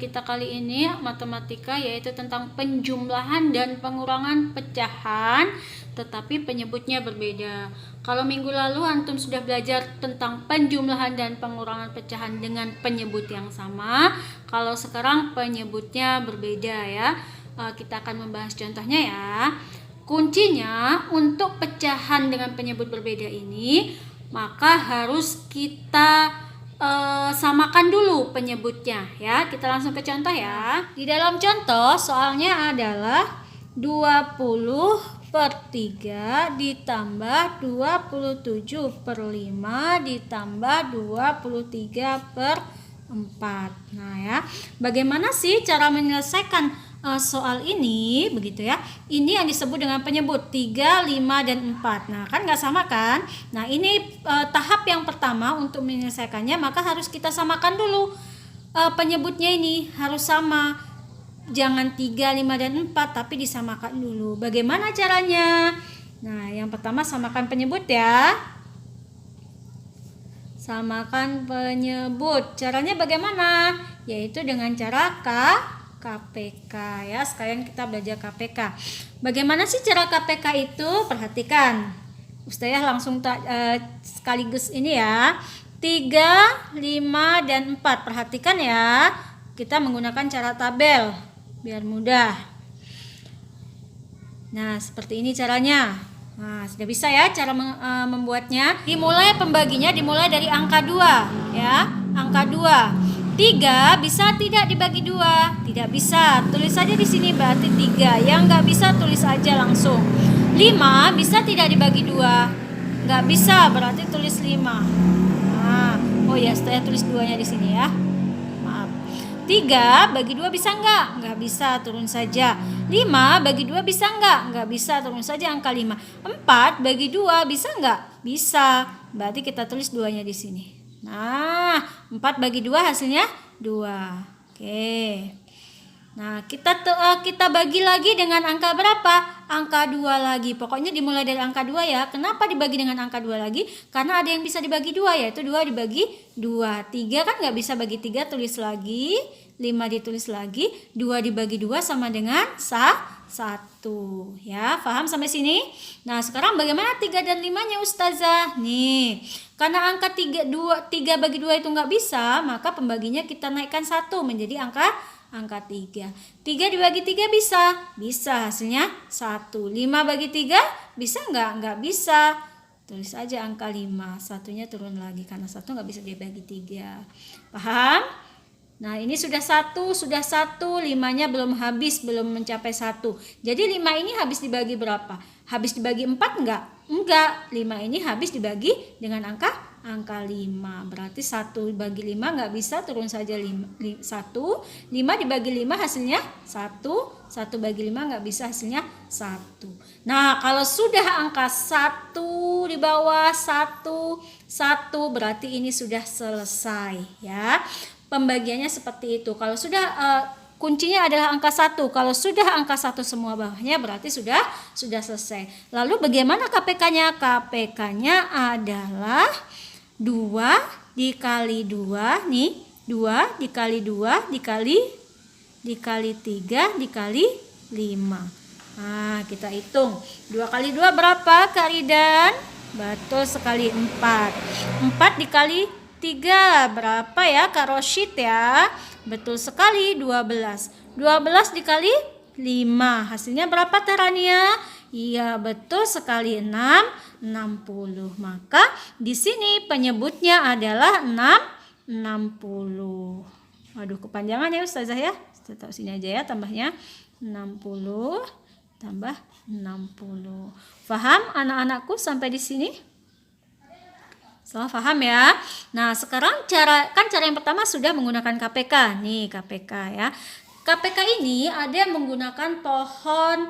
kita kali ini matematika, yaitu tentang penjumlahan dan pengurangan pecahan, tetapi penyebutnya berbeda. Kalau minggu lalu antum sudah belajar tentang penjumlahan dan pengurangan pecahan dengan penyebut yang sama, kalau sekarang penyebutnya berbeda ya. Kita akan membahas contohnya ya. Kuncinya untuk pecahan dengan penyebut berbeda ini, maka harus kita samakan dulu penyebutnya ya. Kita langsung ke contoh ya. Di dalam contoh soalnya adalah 20 per 3 ditambah 27 per 5 ditambah 23 per 4. Nah ya, bagaimana sih cara menyelesaikan soal ini, begitu ya. Ini yang disebut dengan penyebut 3, 5, dan 4. Nah kan nggak sama kan. Nah ini tahap yang pertama untuk menyelesaikannya, maka harus kita samakan dulu penyebutnya, ini harus sama. Jangan 3, 5, dan 4, tapi disamakan dulu. Bagaimana caranya? Nah yang pertama samakan penyebut ya. Samakan penyebut. Caranya bagaimana? Yaitu dengan cara KPK ya. Sekalian kita belajar KPK. Bagaimana sih cara KPK itu? Perhatikan. Ustazah langsung sekaligus ini ya. 3, 5, dan 4. Perhatikan ya. Kita menggunakan cara tabel biar mudah. Nah, seperti ini caranya. Nah, sudah bisa ya cara membuatnya. Pembaginya dimulai dari angka 2 ya. Angka 2. 3 bisa tidak dibagi 2? Tidak bisa. Tulis saja di sini berarti 3. Yang nggak bisa tulis aja langsung. 5 bisa tidak dibagi 2? Nggak bisa, berarti tulis 5. Nah, oh ya, saya tulis 2-nya di sini ya. Maaf. 3 bagi 2 bisa nggak? Nggak bisa, turun saja. 5 bagi 2 bisa nggak? Nggak bisa, turun saja angka 5. 4 bagi 2 bisa nggak? Bisa. Berarti kita tulis 2-nya di sini. Nah, 4 bagi 2 hasilnya 2. Oke. Nah, kita bagi lagi dengan angka berapa? Angka 2 lagi. Pokoknya dimulai dari angka 2 ya. Kenapa dibagi dengan angka 2 lagi? Karena ada yang bisa dibagi 2, yaitu 2 dibagi 2. 3 kan nggak bisa bagi 3, tulis lagi. 5 ditulis lagi. 2 dibagi 2 sama dengan 1 ya. Paham sampai sini? Nah, sekarang bagaimana 3 dan 5-nya Ustazah? Nih, karena angka 3 bagi 2 itu nggak bisa, maka pembaginya kita naikkan 1 menjadi angka 3. 3 dibagi 3 bisa? Bisa, hasilnya 1. 5 bagi 3 bisa nggak? Nggak bisa. Tulis aja angka 5. Satunya turun lagi karena 1 nggak bisa dibagi 3. Paham? Nah ini sudah 1, 5-nya belum habis, belum mencapai 1. Jadi 5 ini habis dibagi berapa? Habis dibagi 4 enggak? Enggak, 5 ini habis dibagi dengan angka 5. Berarti 1 bagi 5 enggak bisa, turun saja 1. 5 dibagi 5 hasilnya 1. 1 bagi 5 enggak bisa, hasilnya 1. Nah kalau sudah angka 1 di bawah 1, berarti ini sudah selesai ya. Pembagiannya seperti itu. Kalau sudah kuncinya adalah angka 1. Kalau sudah angka 1 semua bawahnya berarti sudah selesai. Lalu bagaimana KPK-nya? KPK-nya adalah 2 dikali 2 nih. 2 dikali 2 dikali 3 dikali 5. Nah, kita hitung. 2 kali 2 berapa, Kak Ridan? Betul sekali, 4. 4 dikali 3 berapa ya Kak Roshid ya? Betul sekali, 12. 12 dikali 5 hasilnya berapa Tarania? Iya betul sekali, 60. Maka di sini penyebutnya adalah 60. Waduh kepanjangan ya Ustazah ya. Kita tahu sini aja ya tambahnya. 60 tambah 60. Paham anak-anakku sampai di sini? Salah paham ya. Nah sekarang cara yang pertama sudah menggunakan KPK. Nih KPK ya. KPK ini ada yang menggunakan pohon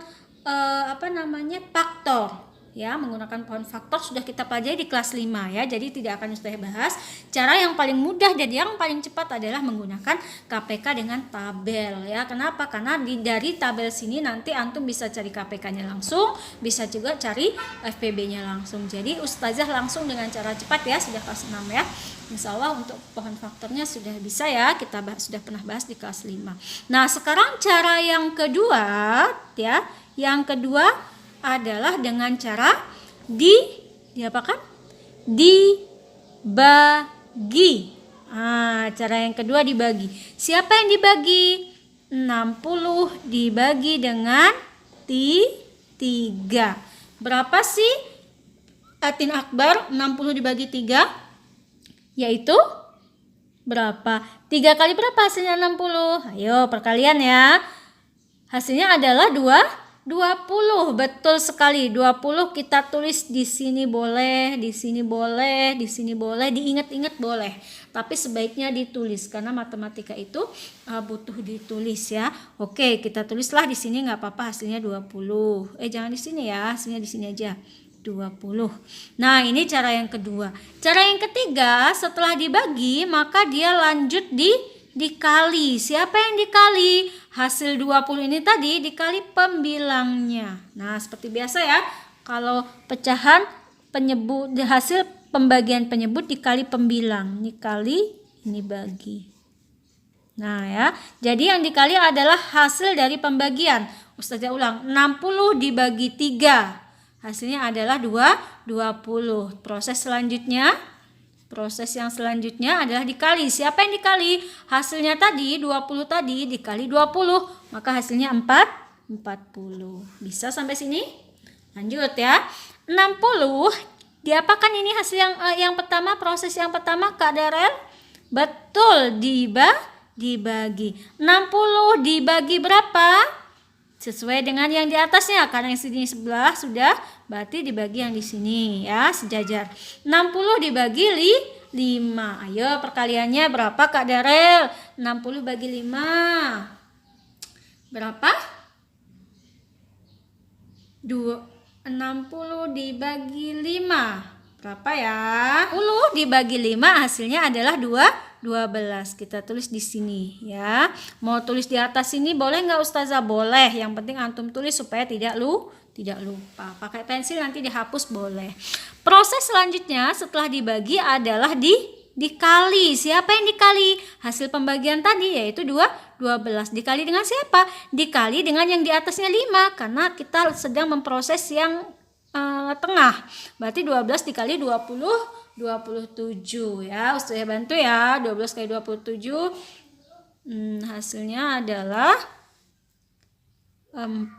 faktor. ya, menggunakan pohon faktor sudah kita pelajari di kelas 5 ya. Jadi tidak akan Ustazah bahas. Cara yang paling mudah dan yang paling cepat adalah menggunakan KPK dengan tabel ya. Kenapa? Karena dari tabel sini nanti antum bisa cari KPK-nya langsung, bisa juga cari FPB-nya langsung. Jadi Ustazah langsung dengan cara cepat ya, sudah kelas 6 ya. Insya Allah untuk pohon faktornya sudah bisa ya, kita sudah pernah bahas di kelas 5. Nah sekarang cara yang kedua ya, yang kedua adalah dengan cara diapakan? Dibagi. Cara yang kedua dibagi. Siapa yang dibagi? 60 dibagi dengan 3. Berapa sih Atin Akbar 60 dibagi 3? Yaitu berapa? 3 kali berapa hasilnya 60? Ayo perkalian ya. Hasilnya adalah 20. Betul sekali. 20 kita tulis di sini boleh, di sini boleh, di sini boleh, diingat-ingat boleh. Tapi sebaiknya ditulis karena matematika itu butuh ditulis ya. Oke, kita tulislah di sini nggak apa-apa hasilnya 20. Jangan di sini ya, hasilnya di sini aja. 20. Nah ini cara yang kedua. Cara yang ketiga, setelah dibagi maka dia lanjut dikali. Siapa yang dikali? Hasil 20 ini tadi dikali pembilangnya. Nah seperti biasa ya, kalau pecahan penyebut, hasil pembagian penyebut dikali pembilang. Ini kali, ini bagi. Nah ya, jadi yang dikali adalah hasil dari pembagian. Ustazah ulang, 60 dibagi 3. Hasilnya adalah 20. Proses yang selanjutnya adalah dikali. Siapa yang dikali? Hasilnya tadi 20 tadi dikali 20, maka hasilnya 40. Bisa sampai sini? Lanjut ya. 60 diapakan ini hasil yang pertama, proses yang pertama Kak Darel? Betul, dibagi. 60 dibagi berapa? Sesuai dengan yang di atasnya, karena yang sini sebelah sudah, berarti dibagi yang di sini ya, sejajar. 60 dibagi 5. Ayo perkaliannya berapa Kak Darel? 60 bagi 5. Berapa? 60 dibagi 5. Berapa ya? 10 dibagi 5 hasilnya adalah 12. Kita tulis di sini ya. Mau tulis di atas sini boleh nggak Ustazah? Boleh. Yang penting antum tulis supaya tidak lupa. Pakai pensil nanti dihapus boleh. Proses selanjutnya setelah dibagi adalah dikali. Siapa yang dikali? Hasil pembagian tadi yaitu 12. Dikali dengan siapa? Dikali dengan yang di atasnya 5 karena kita sedang memproses yang tengah. Berarti 12 dikali 27 ya. Ustazah bantu ya. 12 kali 27 hasilnya adalah 4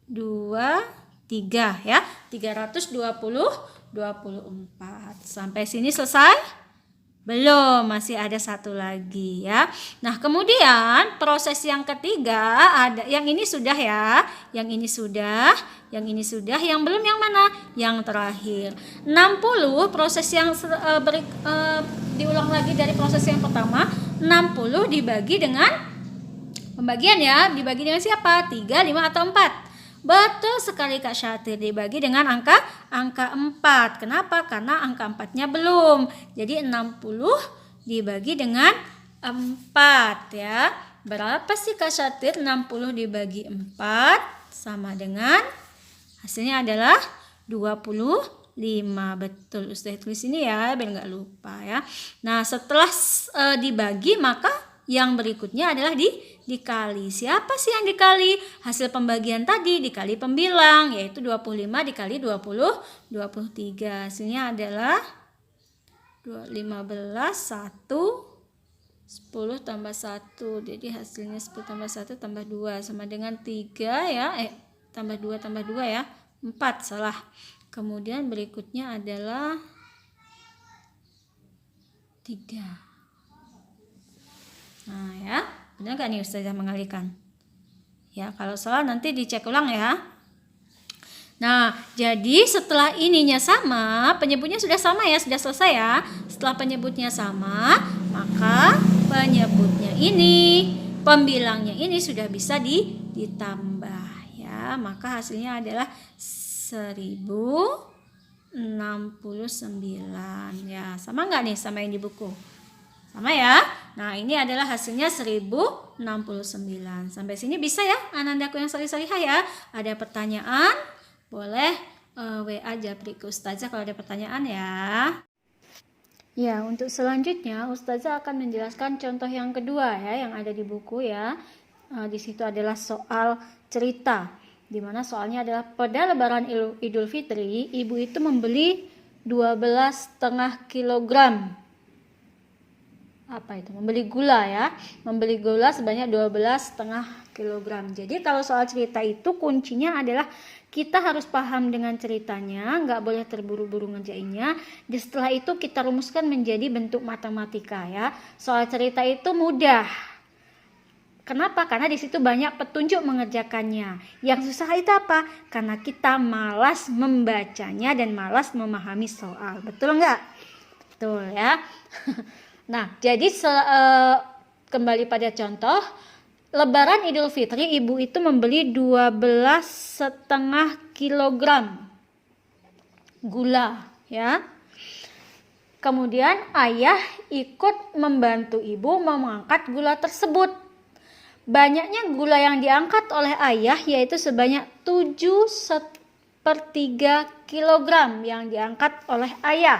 2 3 ya. 324. Sampai sini selesai? Belum, masih ada satu lagi ya. Nah kemudian proses yang ketiga ada, yang ini sudah ya, yang ini sudah, yang ini sudah, yang belum yang mana? Yang terakhir. 60 proses yang diulang lagi dari proses yang pertama. 60 dibagi dengan pembagian ya, dibagi dengan siapa? 3, 5 atau 4? Betul sekali Kak Syatir, dibagi dengan angka 4. Kenapa? Karena angka 4-nya belum. Jadi 60 dibagi dengan 4 ya. Berapa sih Kak Syatir? 60 dibagi 4 sama dengan hasilnya adalah 25. Betul, Ustazah tulis ini ya biar nggak lupa ya. Nah setelah dibagi maka yang berikutnya adalah dikali. Siapa sih yang dikali? Hasil pembagian tadi dikali pembilang yaitu 25 dikali 20 23. Hasilnya adalah 15 1 10 tambah 1. Jadi hasilnya 10 tambah 1 tambah 2 sama dengan 3 ya. Tambah 2 ya. 4 salah. Kemudian berikutnya adalah 3. Nah ya, benar gak nih Ustazah mengalihkan? Ya, kalau salah nanti dicek ulang ya. Nah, jadi setelah ininya sama, penyebutnya sudah sama ya, sudah selesai ya. Setelah penyebutnya sama, maka penyebutnya ini, pembilangnya ini sudah bisa ditambah ya. Maka hasilnya adalah 1069. Ya, sama nggak nih sama yang di buku? Sama ya. Nah, ini adalah hasilnya 1069. Sampai sini bisa ya Anandaku yang solih-solihah ya. Ada pertanyaan? Boleh WA Japri ke Ustazah kalau ada pertanyaan ya. Ya, untuk selanjutnya Ustazah akan menjelaskan contoh yang kedua ya yang ada di buku ya. Di situ adalah soal cerita, di mana soalnya adalah pada Lebaran Idul Fitri, ibu itu membeli 12,5 kilogram. Apa itu? Membeli gula ya. Membeli gula sebanyak 12,5 kilogram. Jadi kalau soal cerita itu kuncinya adalah kita harus paham dengan ceritanya, nggak boleh terburu-buru ngerjainnya. Dan setelah itu kita rumuskan menjadi bentuk matematika ya. Soal cerita itu mudah. Kenapa? Karena di situ banyak petunjuk mengerjakannya. Yang susah itu apa? Karena kita malas membacanya dan malas memahami soal. Betul nggak? Betul ya. Nah, jadi kembali pada contoh, Lebaran Idul Fitri ibu itu membeli 12,5 kilogram gula ya. Kemudian ayah ikut membantu ibu mengangkat gula tersebut. Banyaknya gula yang diangkat oleh ayah yaitu sebanyak 7/3 kilogram yang diangkat oleh ayah.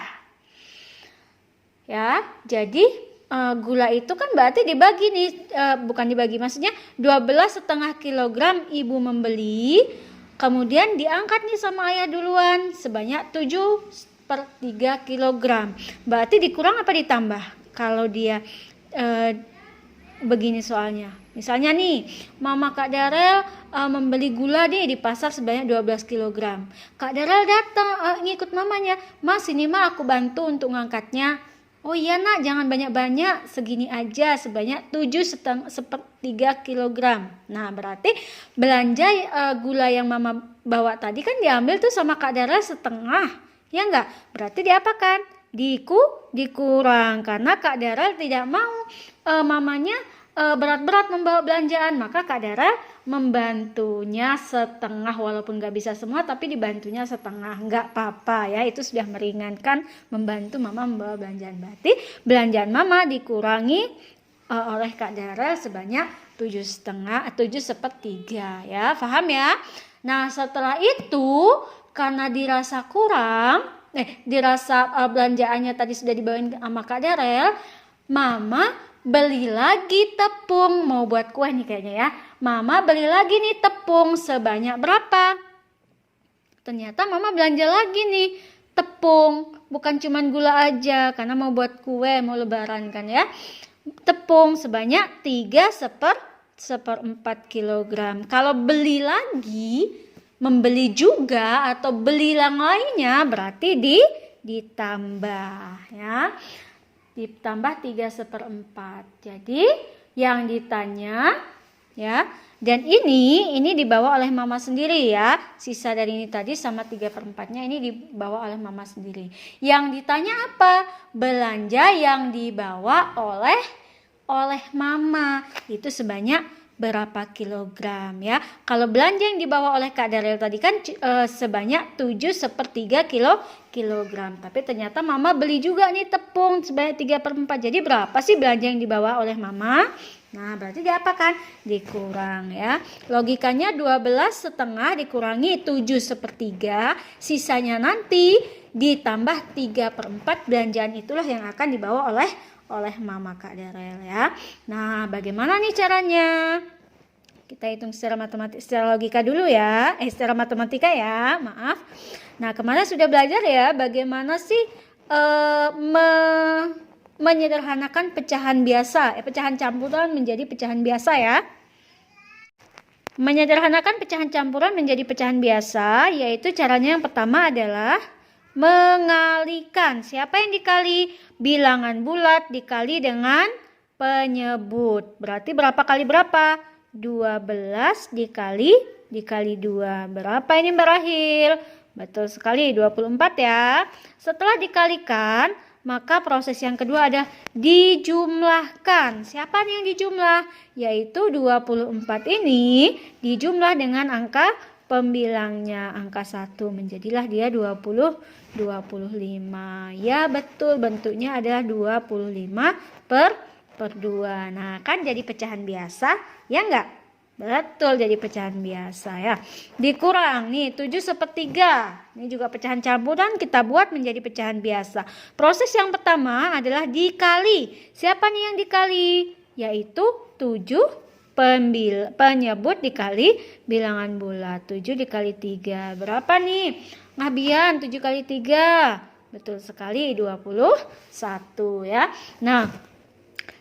Ya, jadi gula itu kan berarti dibagi nih, bukan dibagi, maksudnya 12,5 kilogram ibu membeli, kemudian diangkat nih sama ayah duluan sebanyak 7/3 kilogram. Berarti dikurang apa ditambah? Kalau dia begini soalnya. Misalnya nih, Mama Kak Darel membeli gula nih di pasar sebanyak 12 kilogram. Kak Darel datang ngikut mamanya, "Mas, ini mah aku bantu untuk ngangkatnya." "Oh iya nak, jangan banyak-banyak, segini aja sebanyak 7/3 kilogram. Nah berarti belanja gula yang mama bawa tadi kan diambil tuh sama Kak Dara setengah, ya enggak? Berarti diapakan? Dikurang karena Kak Dara tidak mau mamanya berat-berat membawa belanjaan, maka Kak Dara membantunya setengah, walaupun nggak bisa semua tapi dibantunya setengah, nggak apa-apa ya, itu sudah meringankan membantu mama membawa belanjaan. Berarti belanjaan mama dikurangi oleh Kak Dara sebanyak 7/3 ya, paham ya? Nah setelah itu karena dirasa kurang, belanjaannya tadi sudah dibawain sama Kak Darel, mama beli lagi tepung, mau buat kue nih kayaknya ya. Mama beli lagi nih tepung sebanyak berapa? Ternyata mama belanja lagi nih tepung, bukan cuman gula aja karena mau buat kue, mau lebaran kan ya. Tepung sebanyak 3/4 kilogram. Kalau beli lagi, membeli juga atau beli yang lainnya berarti ditambah ya. Ditambah 3/4. Jadi yang ditanya ya, dan ini dibawa oleh mama sendiri ya. Sisa dari ini tadi sama 3/4-nya ini dibawa oleh mama sendiri. Yang ditanya apa? Belanja yang dibawa oleh mama itu sebanyak berapa kilogram ya. Kalau belanja yang dibawa oleh Kak Darel tadi kan sebanyak 7/3 kilogram. Tapi ternyata mama beli juga nih tepung sebanyak 3/4. Jadi berapa sih belanja yang dibawa oleh mama? Nah berarti diapakan? Dikurang ya. Logikanya 12,5 dikurangi 7/3, sisanya nanti ditambah 3/4 belanjaan itulah yang akan dibawa oleh mama Kak Darel ya. Nah bagaimana nih caranya? Kita hitung secara logika dulu ya, secara matematika ya, maaf. Nah kemarin sudah belajar ya bagaimana sih menyederhanakan pecahan biasa, pecahan campuran menjadi pecahan biasa ya. Menyederhanakan pecahan campuran menjadi pecahan biasa, yaitu caranya yang pertama adalah mengalikan. Siapa yang dikali? Bilangan bulat dikali dengan penyebut. Berarti berapa kali berapa? 12 dikali 2. Berapa ini Mbak Rahil? Betul sekali, 24 ya. Setelah dikalikan, maka proses yang kedua ada dijumlahkan. Siapa nih yang dijumlah? Yaitu 24 ini dijumlah dengan angka pembilangnya angka 1, menjadilah dia 25. Ya betul, bentuknya adalah 25 per 2. Nah kan jadi pecahan biasa ya enggak? Betul, jadi pecahan biasa ya. Dikurang nih 7/3. Ini juga pecahan campuran, kita buat menjadi pecahan biasa. Proses yang pertama adalah dikali. Siapa nih yang dikali? Yaitu 7 penyebut dikali bilangan bulat. 7 dikali 3. Berapa nih? Ngabian 7 kali 3. Betul sekali, 21 ya. Nah,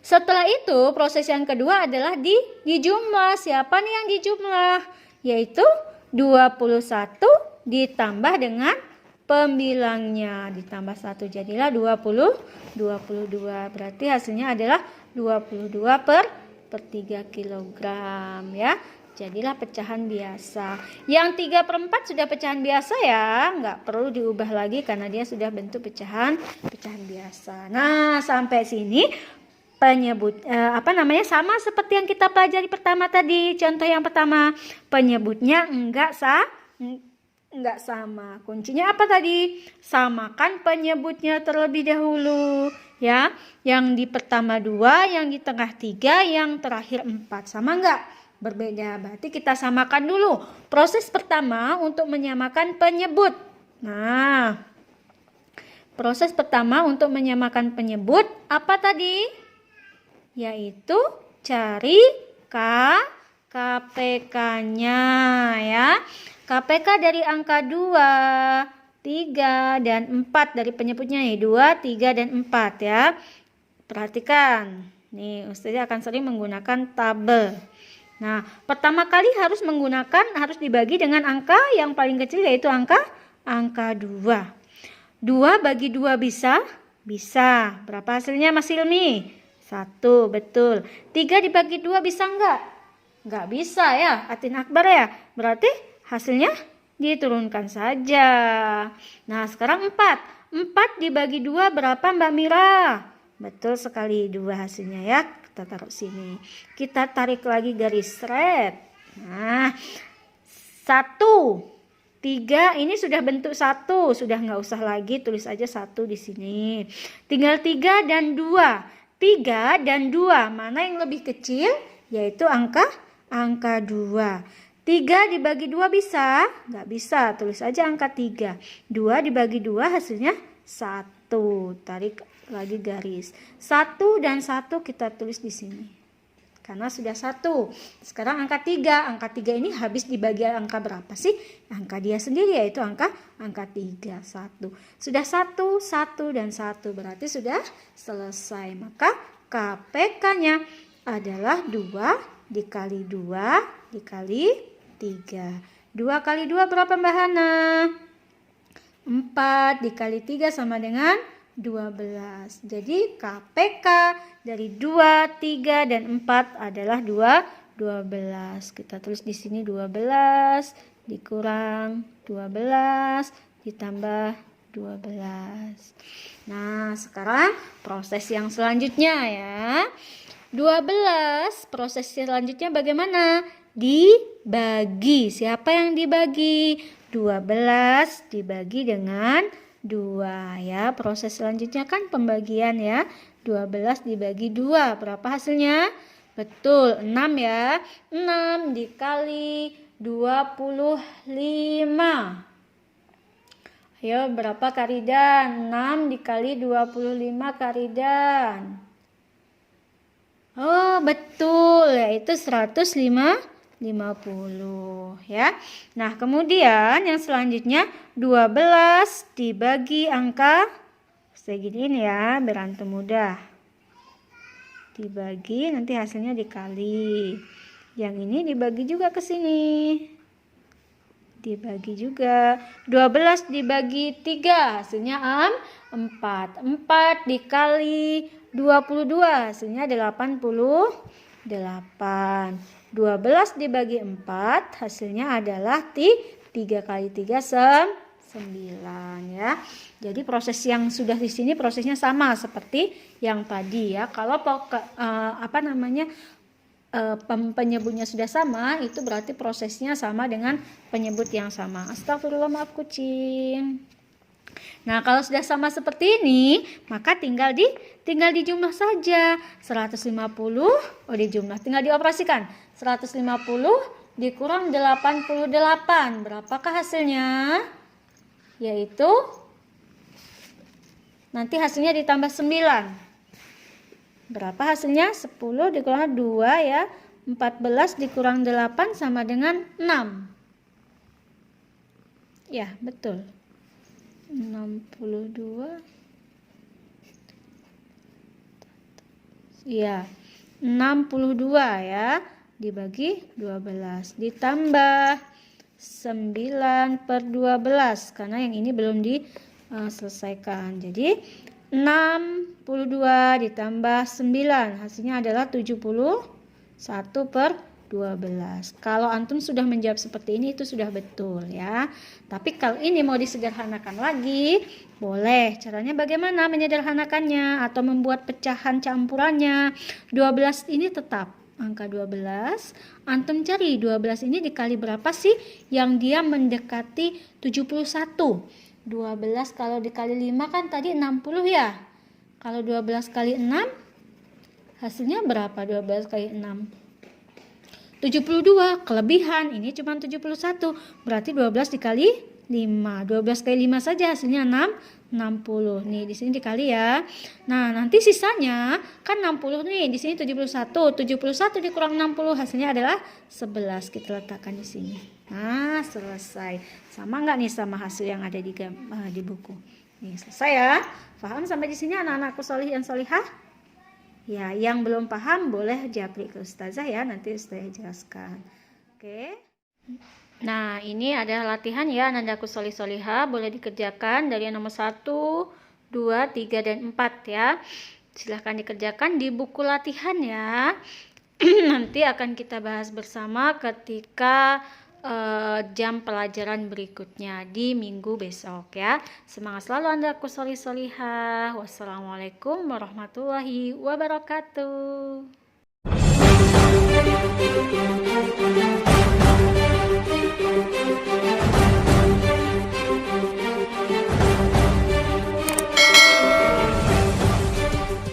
setelah itu proses yang kedua adalah dijumlah. Siapa nih yang dijumlah? Yaitu 21 ditambah dengan pembilangnya. Ditambah 1 jadilah 22. Berarti hasilnya adalah 22 per 3 kilogram ya. Jadilah pecahan biasa. Yang 3/4 sudah pecahan biasa ya. Nggak perlu diubah lagi karena dia sudah bentuk pecahan biasa. Nah sampai sini sama seperti yang kita pelajari pertama tadi. Contoh yang pertama, penyebutnya enggak sama. Kuncinya apa tadi? Samakan penyebutnya terlebih dahulu ya. Yang di pertama 2, yang di tengah 3, yang terakhir 4. Sama enggak? Berbeda. Berarti kita samakan dulu. Proses pertama untuk menyamakan penyebut. Nah, proses pertama untuk menyamakan penyebut apa tadi? Yaitu cari KPK-nya ya. KPK dari angka 2, 3, dan 4 dari penyebutnya nih. 2, 3, dan 4 ya. Perhatikan. Nih, Ustazah akan sering menggunakan tabel. Nah, pertama kali harus dibagi dengan angka yang paling kecil yaitu angka 2. 2 bagi 2 bisa? Bisa. Berapa hasilnya Mas Hilmi? 1, betul. 3 dibagi 2 bisa enggak? Enggak bisa ya, Atin Akbar ya. Berarti hasilnya diturunkan saja. Nah, sekarang 4. 4 dibagi 2 berapa Mbak Mira? Betul sekali, 2 hasilnya ya. Kita taruh sini. Kita tarik lagi garis red. Nah, 1, 3 ini sudah bentuk 1. Sudah nggak usah lagi, tulis aja 1 di sini. Tinggal 3 dan 2. 3 dan 2 mana yang lebih kecil? Yaitu angka 2. 3 dibagi 2 bisa? Nggak bisa, tulis aja angka 3. 2 dibagi 2 hasilnya 1. Tarik lagi garis. 1 dan 1 kita tulis di sini. Karena sudah 1. Sekarang angka 3. Angka 3 ini habis dibagi angka berapa sih? Angka dia sendiri yaitu angka 3. 1. Sudah 1, 1, dan 1. Berarti sudah selesai. Maka KPK-nya adalah 2 dikali 2 dikali 3. 2 kali 2 berapa Mbak Hana? 4 dikali 3 sama dengan 12. Jadi KPK dari 2, 3, dan 4 adalah 12. Kita tulis di sini 12 dikurang 12 ditambah 12. Nah, sekarang proses yang selanjutnya ya. 12, proses selanjutnya bagaimana? Dibagi. Siapa yang dibagi? 12 dibagi dengan 2 ya. Proses selanjutnya kan pembagian ya. 12 dibagi 2. Berapa hasilnya? Betul, 6 ya. 6 dikali 25. Ayo, berapa Karidan? 6 dikali 25 Karidan. Oh, betul, yaitu 150 ya. Nah, kemudian yang selanjutnya 12 dibagi angka segini ya, berantem mudah. Dibagi, nanti hasilnya dikali. Yang ini dibagi juga ke sini. Dibagi juga. 12 dibagi 3, hasilnya 4. 4 dikali 22, hasilnya 88. 12 dibagi 4, hasilnya adalah 3 kali 3 9 ya. Jadi proses yang sudah di sini prosesnya sama seperti yang tadi ya. Kalau penyebutnya sudah sama, itu berarti prosesnya sama dengan penyebut yang sama. Astagfirullah, maaf kucing. Nah, kalau sudah sama seperti ini, maka tinggal dijumlah saja. 150 dijumlah, tinggal dioperasikan. 150 dikurang 88. Berapakah hasilnya? Yaitu nanti hasilnya ditambah 9. Berapa hasilnya? 10 dikurang 2 ya. 14 dikurang 8 sama dengan 6. Ya, betul. 62. Iya, 62 ya. Dibagi 12 ditambah 9/12 karena yang ini belum diselesaikan. Jadi 62 ditambah 9 hasilnya adalah 71/12. Kalau antum sudah menjawab seperti ini, itu sudah betul ya. Tapi kalau ini mau disederhanakan lagi, boleh. Caranya bagaimana menyederhanakannya atau membuat pecahan campurannya? 12 ini tetap angka 12. Antum cari 12 ini dikali berapa sih yang dia mendekati 71. 12 kalau dikali 5 kan tadi 60 ya. Kalau 12 kali 6 hasilnya berapa? 12 kali 6 72. Kelebihan ini cuma 71. Berarti 12 dikali 5. 12 kali 5 saja hasilnya 60. Nih di sini dikali ya. Nah, nanti sisanya kan 60 nih, di sini 71. 71 dikurang 60 hasilnya adalah 11. Kita letakkan di sini. Nah, selesai. Sama enggak nih sama hasil yang ada di buku? Nih, selesai ya. Paham sampai di sini anak-anakku solih dan solihah? Ya, yang belum paham boleh japri ke ustazah ya, nanti ustazah jelaskan. Oke. Nah, ini adalah latihan ya, anandaku solih solihah, boleh dikerjakan dari nomor 1, 2, 3, dan 4 ya. Silahkan dikerjakan di buku latihan ya. Nanti akan kita bahas bersama ketika jam pelajaran berikutnya di minggu besok ya. Semangat selalu andaku solih solihah. Wassalamualaikum warahmatullahi wabarakatuh.